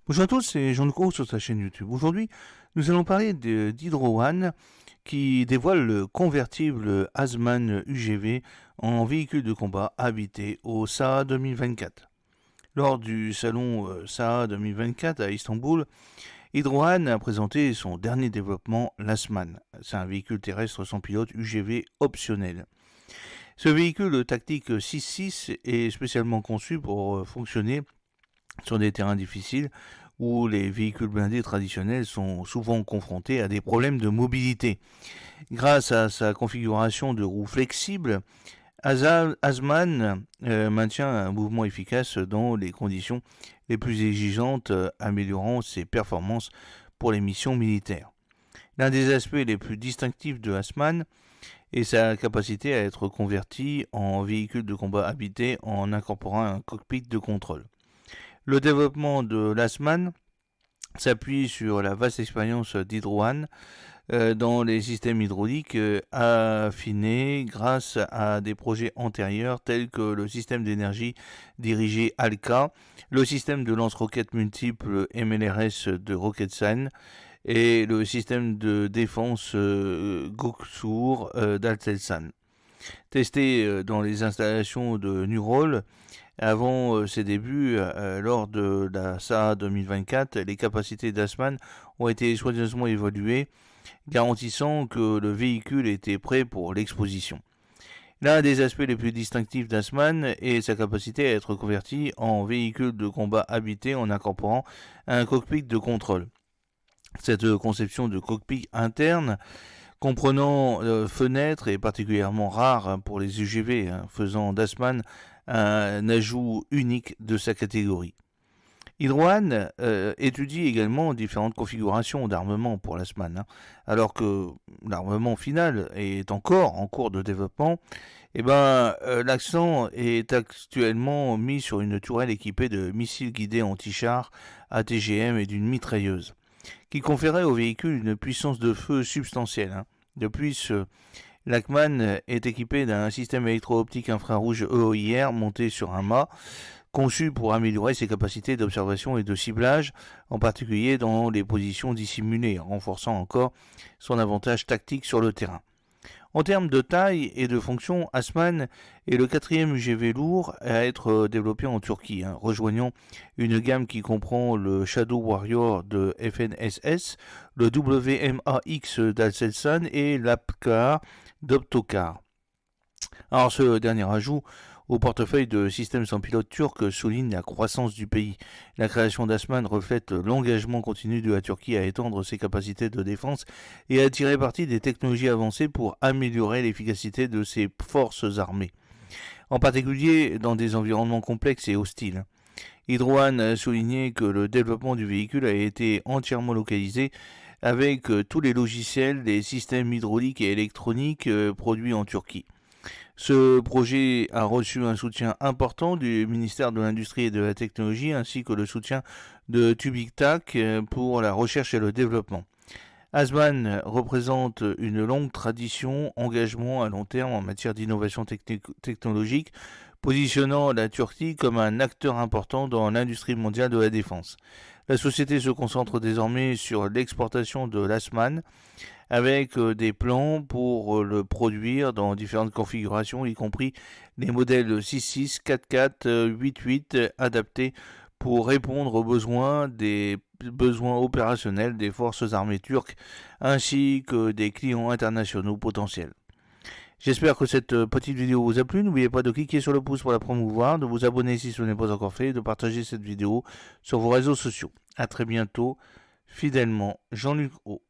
Bonjour à tous, c'est Jean-Luc Roux sur sa chaîne YouTube. Aujourd'hui, nous allons parler d'Hydro One qui dévoile le convertible Asman UGV en véhicule de combat habité au SAA 2024. Lors du salon SAA 2024 à Istanbul, Hydro One a présenté son dernier développement, l'Asman. C'est un véhicule terrestre sans pilote UGV optionnel. Ce véhicule tactique 6.6 est spécialement conçu pour fonctionner sur des terrains difficiles où les véhicules blindés traditionnels sont souvent confrontés à des problèmes de mobilité. Grâce à sa configuration de roues flexibles, Asman maintient un mouvement efficace dans les conditions les plus exigeantes, améliorant ses performances pour les missions militaires. L'un des aspects les plus distinctifs de Asman est sa capacité à être converti en véhicule de combat habité en incorporant un cockpit de contrôle. Le développement de l'Asman s'appuie sur la vaste expérience d'Hydro One dans les systèmes hydrauliques affinés grâce à des projets antérieurs tels que le système d'énergie dirigé ALCA, le système de lance-roquettes multiples MLRS de Roketsan et le système de défense Gökçur d'Aselsan. Testé dans les installations de Nurol, avant ses débuts, lors de la SAA 2024, les capacités d'Asman ont été soigneusement évaluées, garantissant que le véhicule était prêt pour l'exposition. L'un des aspects les plus distinctifs d'Asman est sa capacité à être converti en véhicule de combat habité en incorporant un cockpit de contrôle. Cette conception de cockpit interne comprenant fenêtres est particulièrement rare pour les UGV, faisant d'Asman un ajout unique de sa catégorie. Hydro One étudie également différentes configurations d'armement pour l'Asman, alors que l'armement final est encore en cours de développement. L'accent est actuellement mis sur une tourelle équipée de missiles guidés anti-chars ATGM et d'une mitrailleuse, qui conférait au véhicule une puissance de feu substantielle. De plus, l'Asman est équipé d'un système électro-optique infrarouge EOIR monté sur un mât, conçu pour améliorer ses capacités d'observation et de ciblage, en particulier dans les positions dissimulées, renforçant encore son avantage tactique sur le terrain. En termes de taille et de fonction, Asman est le quatrième UGV lourd à être développé en Turquie, rejoignant une gamme qui comprend le Shadow Warrior de FNSS, le WMAX d'Aselsan et l'Apcar d'Optokar. Alors ce dernier ajout au portefeuille de systèmes sans pilote turcs souligne la croissance du pays. La création d'Asman reflète l'engagement continu de la Turquie à étendre ses capacités de défense et à tirer parti des technologies avancées pour améliorer l'efficacité de ses forces armées, en particulier dans des environnements complexes et hostiles. Hydro One a souligné que le développement du véhicule a été entièrement localisé avec tous les logiciels des systèmes hydrauliques et électroniques produits en Turquie. Ce projet a reçu un soutien important du ministère de l'Industrie et de la Technologie ainsi que le soutien de TÜBİTAK pour la recherche et le développement. Asman représente une longue tradition, engagement à long terme en matière d'innovation technologique, positionnant la Turquie comme un acteur important dans l'industrie mondiale de la défense. La société se concentre désormais sur l'exportation de l'Asman, avec des plans pour le produire dans différentes configurations, y compris les modèles 6.6, 4.4, 8.8 adaptés pour répondre aux besoins opérationnels des forces armées turques ainsi que des clients internationaux potentiels. J'espère que cette petite vidéo vous a plu. N'oubliez pas de cliquer sur le pouce pour la promouvoir, de vous abonner si ce n'est pas encore fait et de partager cette vidéo sur vos réseaux sociaux. A très bientôt, fidèlement, Jean-Luc O.